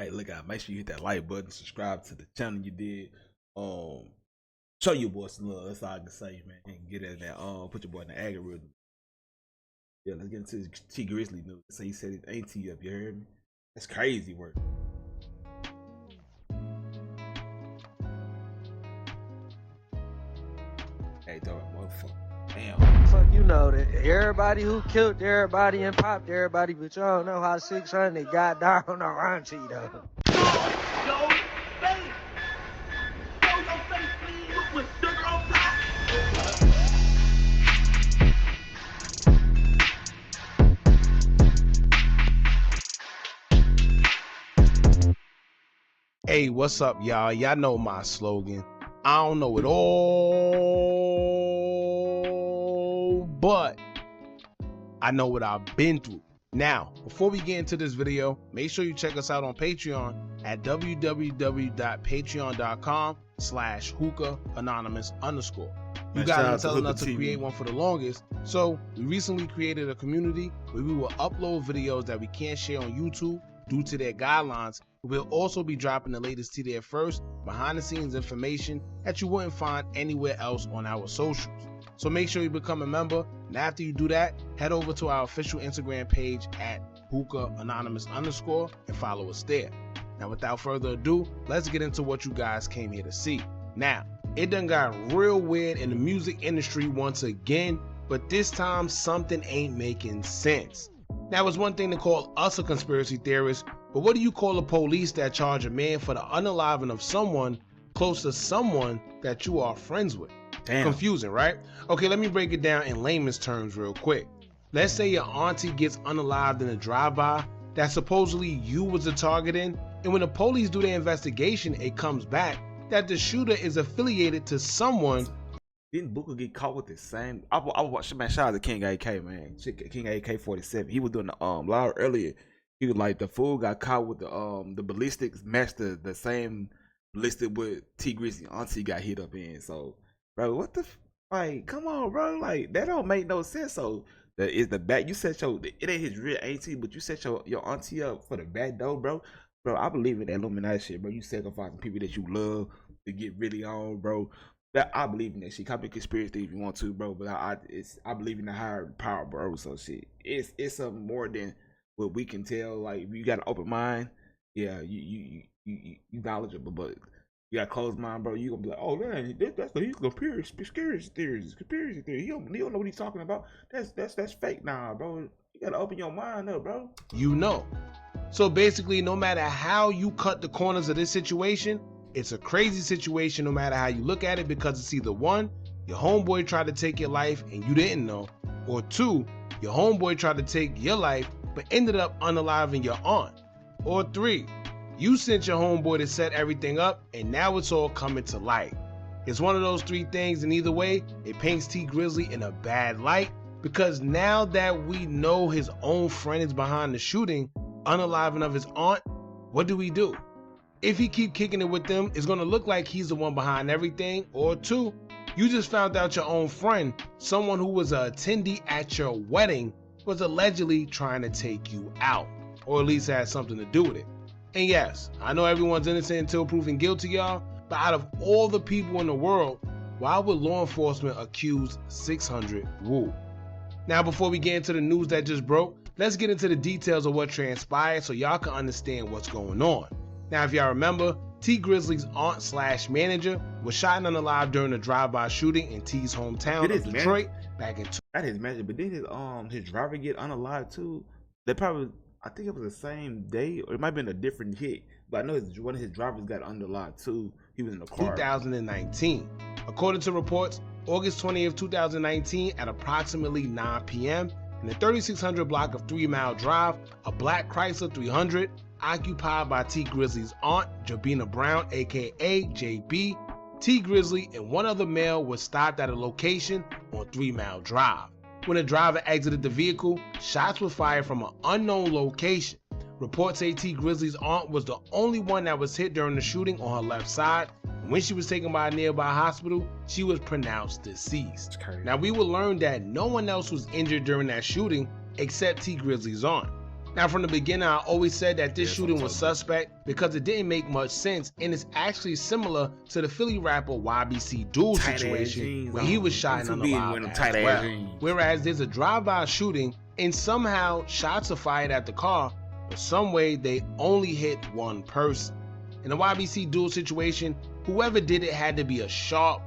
Hey, look out, make sure you hit that like button, subscribe to the channel you did. Show your boy some love. That's all I can say, man. And get in that put your boy in the algorithm. Yeah, let's get into T Grizzley news. So he said his auntie up, you heard me? That's crazy work. Hey, dog, motherfucker. Damn. Fuck, you know that everybody who killed everybody and popped everybody, but y'all don't know how 600 got down on auntie though. Yo, face. Show your face, please, with sugar on top. Hey, what's up, y'all? Y'all know my slogan. I don't know it all, but I know what I've been through. Now, before we get into this video, make sure you check us out on Patreon at www.patreon.com/hookah_anonymous. You guys have been telling us to create one for the longest, so we recently created a community where we will upload videos that we can't share on YouTube due to their guidelines. We'll also be dropping the latest to there first, behind the scenes information that you wouldn't find anywhere else on our socials. So make sure you become a member, and after you do that, head over to our official Instagram page at hookah_anonymous and follow us there. Now without further ado, let's get into what you guys came here to see. Now, it done got real weird in the music industry once again, but this time something ain't making sense. Now, it's one thing to call us a conspiracy theorist, but what do you call the police that charge a man for the unaliving of someone close to someone that you are friends with? Damn. Confusing, right? Okay, let me break it down in layman's terms real quick. Let's say your auntie gets unalived in a drive-by that supposedly you was the target in, and when the police do their investigation, it comes back that the shooter is affiliated to someone. Didn't Booker get caught with the same? I watched, man. Shout out to King AK, man. King AK-47. He was doing the live earlier. He was like, the fool got caught with the ballistics matched the same ballistic with T Grizzley auntie got hit up in. So, bro, what the like? Come on, bro. Like that don't make no sense. So is the back? You set it ain't his real auntie, but you set your auntie up for the back door, bro. Bro, I believe in that Illuminati shit, bro. You sacrificing people that you love to get really on, bro. That I believe in that shit. Copy conspiracy if you want to, bro. But I believe in the higher power, bro. So shit, it's something more than what we can tell. Like if you got an open mind, yeah, you knowledgeable, but you got a closed mind, bro. You gonna be like, oh man, that's he's conspiracy theories. He don't know what he's talking about. That's fake, nah, bro. You gotta open your mind up, bro. You know. So basically, no matter how you cut the corners of this situation, it's a crazy situation no matter how you look at it, because it's either one, your homeboy tried to take your life and you didn't know, or two, your homeboy tried to take your life but ended up unaliving your aunt, or three, you sent your homeboy to set everything up and now it's all coming to light. It's one of those three things, and either way, it paints T Grizzley in a bad light, because now that we know his own friend is behind the shooting, unaliving of his aunt, what do we do? If he keep kicking it with them, it's gonna look like he's the one behind everything. Or two, you just found out your own friend, someone who was an attendee at your wedding, was allegedly trying to take you out, or at least had something to do with it. And yes, I know everyone's innocent until proven guilty, y'all, but out of all the people in the world, why would law enforcement accuse 600 Wu? Now, before we get into the news that just broke, let's get into the details of what transpired so y'all can understand what's going on. Now, if y'all remember, T Grizzley's aunt/manager was shot and unalive during a drive-by shooting in T's hometown of Detroit back in. That his manager, but did his driver get unalive too? They probably, I think it was the same day, or it might have been a different hit. But I know one of his drivers got unalive too. He was in the car. 2019. According to reports, August 20th, 2019, at approximately 9 p.m. in the 3600 block of 3 Mile Drive, a black Chrysler 300 occupied by T Grizzley's aunt, Jabina Brown, aka JB, T Grizzley, and one other male was stopped at a location on 3 Mile Drive. When the driver exited the vehicle, shots were fired from an unknown location. Reports say T Grizzley's aunt was the only one that was hit during the shooting on her left side, and when she was taken by a nearby hospital, she was pronounced deceased. Now, we will learn that no one else was injured during that shooting except T Grizzley's aunt. Now, from the beginning, I always said that this Yes, shooting I'm was totally- suspect because it didn't make much sense, and it's actually similar to the Philly rapper YBC Duel Tight-ass situation jeans where he on. was shot and Them two unalive being with them as tight-ass well. jeans. Whereas there's a drive-by shooting and somehow shots are fired at the car, but some way they only hit one person. In the YBC Duel situation, whoever did it had to be a sharp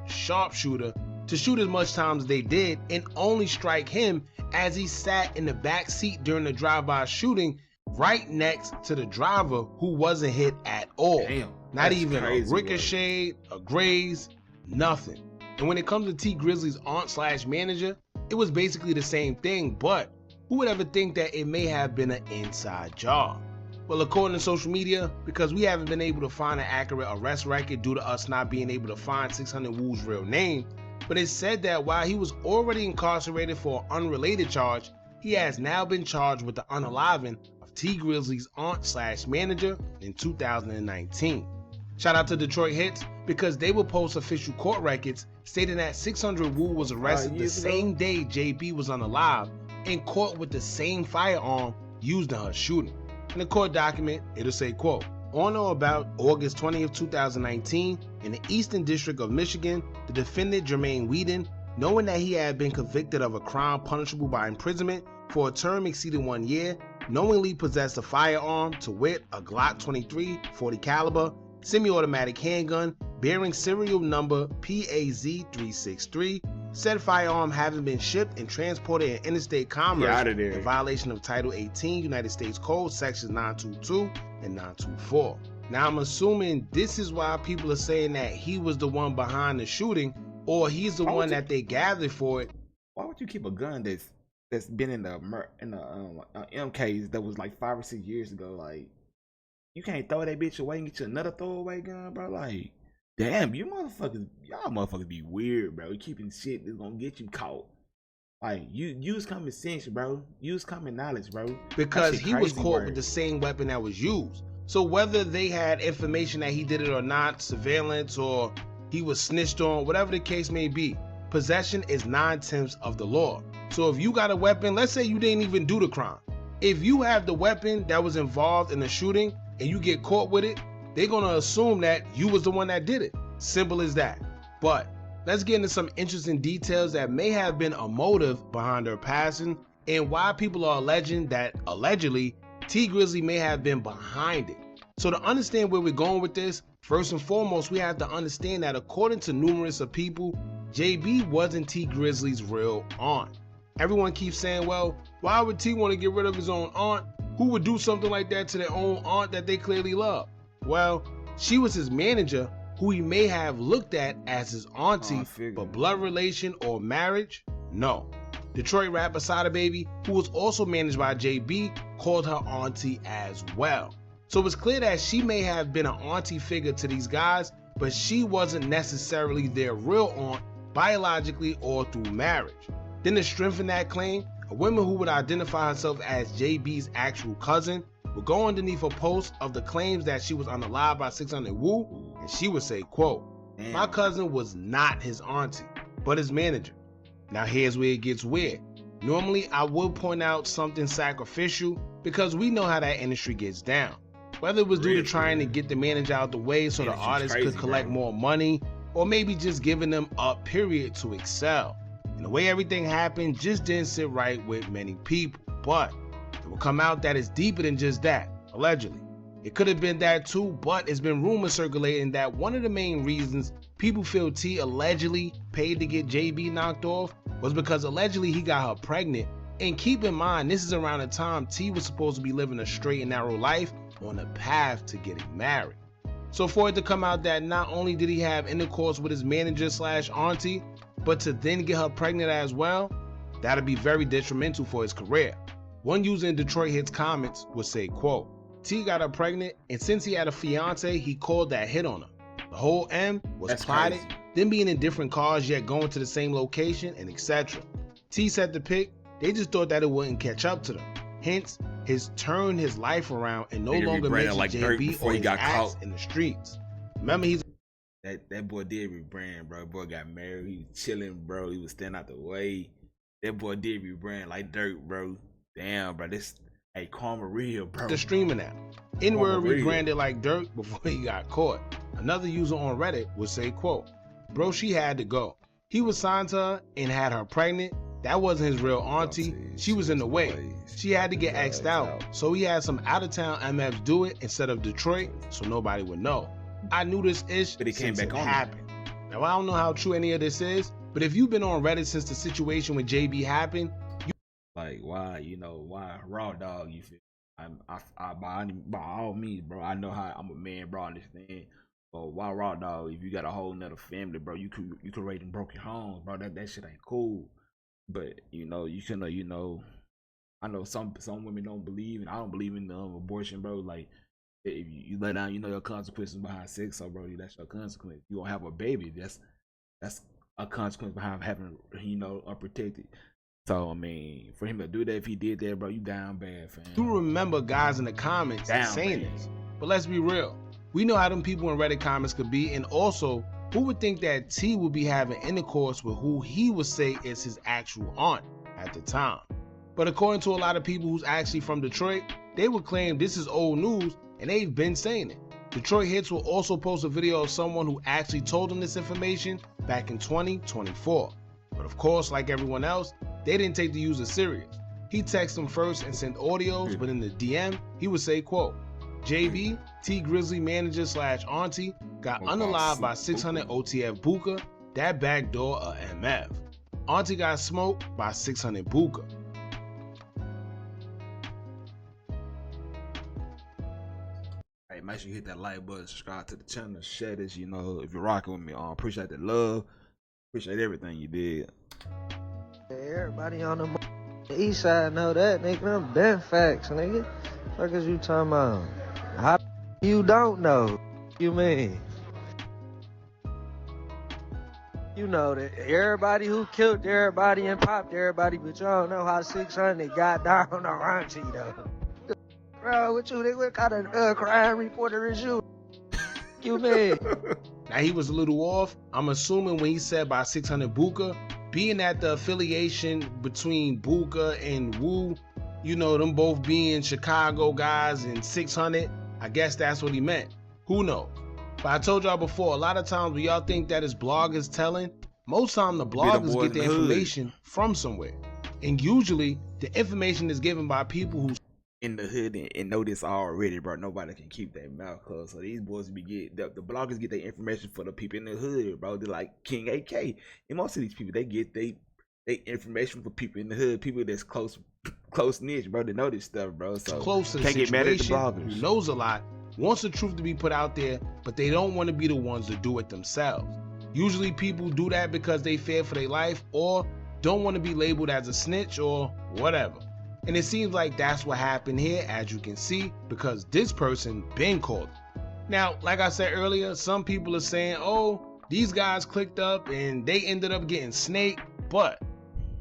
shooter to shoot as much time as they did and only strike him as he sat in the back seat during the drive-by shooting right next to the driver who wasn't hit at all. Damn, Not that's even crazy, a ricochet, a graze, nothing. And when it comes to T Grizzley's aunt/manager, it was basically the same thing, but who would ever think that it may have been an inside job? Well, according to social media, because we haven't been able to find an accurate arrest record due to us not being able to find 600 Woo's real name, but it said that while he was already incarcerated for an unrelated charge, he has now been charged with the unaliving of T Grizzley's aunt/manager in 2019. Shout out to Detroit Hits because they will post official court records stating that 600 Woo was arrested the years ago? same day JB was unalive and caught with the same firearm used in her shooting. In the court document, it'll say, quote, on or about August 20th, 2019, in the Eastern District of Michigan, the defendant Jermaine Whedon, knowing that he had been convicted of a crime punishable by imprisonment for a term exceeding 1 year, knowingly possessed a firearm, to wit, a Glock 23 40 caliber semi-automatic handgun bearing serial number PAZ363, said firearm having been shipped and transported in interstate commerce outta there. in violation of Title 18 United States Code sections 922 and 924. Now I'm assuming this is why people are saying that he was the one behind the shooting, or he's the Why would one you- that they gathered for it. Why would you keep a gun that's been in the MKs that was like 5 or 6 years ago? Like, you can't throw that bitch away and get you another throwaway gun, bro. Like, damn, y'all motherfuckers be weird, bro. You keeping shit that's gonna get you caught. Like, you use common sense, bro. Use common knowledge, bro. Because That shit he was crazy caught work. with the same weapon that was used. So whether they had information that he did it or not, surveillance, or he was snitched on, whatever the case may be, possession is 9/10 of the law. So if you got a weapon, let's say you didn't even do the crime. If you have the weapon that was involved in the shooting and you get caught with it, they're gonna assume that you was the one that did it. Simple as that. But let's get into some interesting details that may have been a motive behind her passing and why people are alleging that allegedly T Grizzley may have been behind it. So to understand where we're going with this, first and foremost, we have to understand that according to numerous of people, JB wasn't T Grizzley's real aunt. Everyone keeps saying, well, why would T want to get rid of his own aunt? Who would do something like that to their own aunt that they clearly love? Well, she was his manager, who he may have looked at as his auntie, but blood relation or marriage? No. Detroit rapper Sada Baby, who was also managed by JB, called her auntie as well. So it's clear that she may have been an auntie figure to these guys, but she wasn't necessarily their real aunt biologically or through marriage. Then to strengthen that claim, a woman who would identify herself as JB's actual cousin would go underneath a post of the claims that she was unalive by 600 Woo, and she would say, quote, my cousin was not his auntie, but his manager. Now here's where it gets weird. Normally I would point out something sacrificial because we know how that industry gets down. Whether it was due to trying to get the manager out the way so the Industry's artist crazy, could collect bro. more money, or maybe just giving them a period to excel. And the way everything happened just didn't sit right with many people. But it will come out that it's deeper than just that, allegedly. It could have been that too, but it's been rumors circulating that one of the main reasons people feel T allegedly paid to get JB knocked off was because allegedly he got her pregnant. And keep in mind, this is around the time T was supposed to be living a straight and narrow life on a path to getting married. So for it to come out that not only did he have intercourse with his manager/auntie, but to then get her pregnant as well, that'd be very detrimental for his career. One user in Detroit Hits comments would say, quote, T got her pregnant, and since he had a fiance, he called that hit on her. The whole M was That's plotted, crazy. them being in different cars yet going to the same location, and etc. T said the pic, they just thought that it wouldn't catch up to them. Hence, his turned his life around and no Nigga longer rebranded mentioned like Dirk JB before or he his got ass caught. in the streets. Remember, he's That boy did rebrand, bro. Boy got married. He was chilling, bro. He was standing out the way. That boy did rebrand like Dirk, bro. Damn, bro. This Hey, karma real, bro. The streaming app. N-word Karma real. rebranded like Dirk before he got caught. Another user on Reddit would say, quote, "Bro, she had to go. He was signed to her and had her pregnant. That wasn't his real auntie. She was in the way. She had to get X'd out. So he had some out-of-town MFs do it instead of Detroit so nobody would know. I knew this ish But he came since back it on happened." Now, I don't know how true any of this is, but if you've been on Reddit since the situation with JB happened, Like, why, you know, why raw dog, you feel? By all means, bro, I know how I'm a man, bro, I understand. But why raw dog? If you got a whole nother family, bro, you could raise them broken homes, bro. That shit ain't cool. But you know, you shouldn't, you know. I know some women don't believe, and I don't believe in abortion, bro. Like, if you let down, you know your consequences behind sex, so bro, that's your consequence. You gonna have a baby, that's a consequence behind having, you know, unprotected. So I mean, for him to do that, if he did that, bro, you down bad, fam. do remember guys in the comments Down saying bad. this. But let's be real. We know how them people in Reddit comments could be, and also, who would think that T would be having intercourse with who he would say is his actual aunt at the time? But according to a lot of people who's actually from Detroit, they would claim this is old news, and they've been saying it. Detroit Hits will also post a video of someone who actually told them this information back in 2024. But of course, like everyone else, they didn't take the user serious. He texted them first and sent audios, but in the DM, he would say, quote, "JB, T Grizzley manager / auntie, got unalived by 600 OTF Buka, that backdoor a MF. Auntie got smoked by 600 Buka." Hey, make sure you hit that like button, subscribe to the channel, share this, you know, if you're rocking with me. Appreciate the love, appreciate everything you did. Everybody on the east side know that, nigga. Them been facts, nigga. Fuck is you talking about? How you don't know? You mean? You know that everybody who killed everybody and popped everybody, but y'all don't know how 600 got down on Auntie though. Bro, what you think? What kind of crime reporter is you? You mean? Now he was a little off. I'm assuming when he said by 600 Buka, being that the affiliation between Buka and Wu, you know, them both being Chicago guys and 600, I guess that's what he meant. Who knows? But I told y'all before, a lot of times when y'all think that his blog is telling, most time the bloggers get the information from somewhere. And usually the information is given by people who in the hood and know this already, bro. Nobody can keep their mouth closed. So these boys be the bloggers get their information for the people in the hood, bro. They're like King AK. And most of these people, they get they information for people in the hood, people that's close niche, bro. They know this stuff, bro. So close to the can't get mad at the situation, bloggers. who knows a lot, wants the truth to be put out there, but they don't want to be the ones to do it themselves. Usually people do that because they fear for their life or don't want to be labeled as a snitch or whatever. And it seems like that's what happened here, as you can see, because this person been called. Now, like I said earlier, some people are saying, oh, these guys clicked up and they ended up getting snaked. But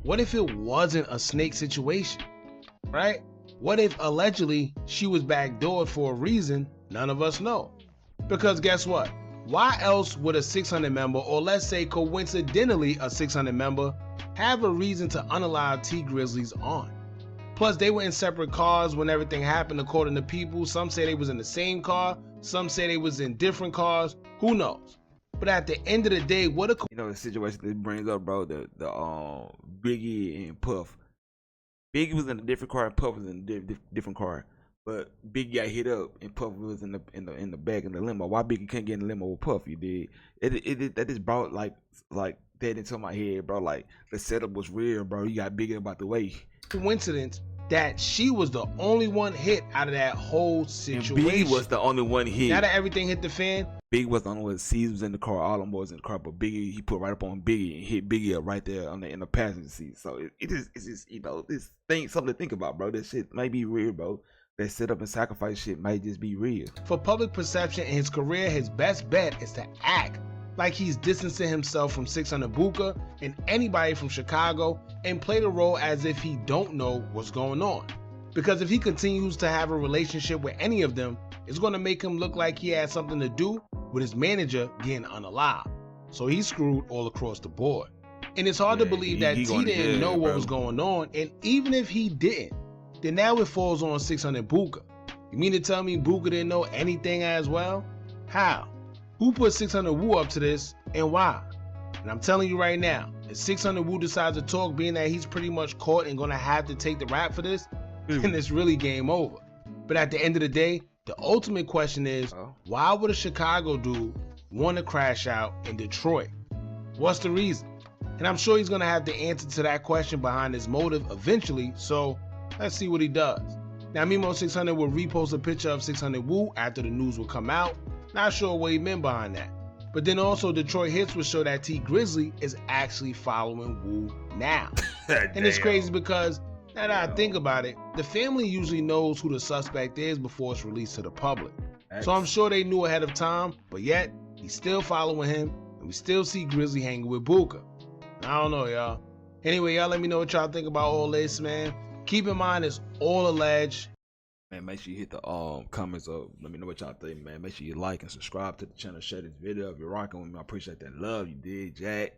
what if it wasn't a snake situation, right? What if allegedly she was backdoored for a reason none of us know? Because guess what? Why else would a 600 member, or let's say coincidentally a 600 member, have a reason to unalive T Grizzley's aunt? Plus, they were in separate cars when everything happened, according to people. Some say they was in the same car. Some say they was in different cars. Who knows? But at the end of the day, what a... You know, the situation that brings up, bro, the Biggie and Puff. Biggie was in a different car and Puff was in a different car. But Biggie got hit up and Puff was in the back in the limo. Why Biggie couldn't get in the limo with Puff? You did. That just brought like that into my head, bro. Like the setup was real, bro. You got Biggie about the way. Coincidence that she was the only one hit out of that whole situation. And Biggie was the only one hit. Now that everything hit the fan, Biggie was the only one. C was in the car, all them boys in the car, but Biggie, he put right up on Biggie and hit Biggie up right there in the passenger seat. So it's just you know, this thing something to think about, bro. This shit might be real, bro. That set up and sacrifice shit might just be real. For public perception in his career, his best bet is to act like he's distancing himself from 600 Buka and anybody from Chicago and play the role as if he don't know what's going on. Because if he continues to have a relationship with any of them, it's going to make him look like he had something to do with his manager getting unalived. So he's screwed all across the board. And it's hard to believe that T didn't know what was going on, and even if he didn't, then now it falls on 600 Booker. You mean to tell me Booker didn't know anything as well? How? Who put 600 Wu up to this and why? And I'm telling you right now, if 600 Wu decides to talk, being that he's pretty much caught and gonna have to take the rap for this, then it's really game over. But at the end of the day, the ultimate question is, why would a Chicago dude want to crash out in Detroit? What's the reason? And I'm sure he's gonna have the answer to that question behind his motive eventually, so let's see what he does. Now, Mimo 600 will repost a picture of 600 Wu after the news will come out. Not sure what he meant behind that. But then also Detroit Hits will show that T Grizzley is actually following Wu now. And it's crazy because now that I think about it, the family usually knows who the suspect is before it's released to the public. So I'm sure they knew ahead of time, but yet he's still following him and we still see Grizzley hanging with Booker. I don't know, y'all. Anyway, y'all let me know what y'all think about all this, man. Keep in mind it's all alleged. Man, make sure you hit the comments up. Let me know what y'all think, man. Make sure you like and subscribe to the channel. Share this video if you're rocking with me. I appreciate that love. You did, Jack.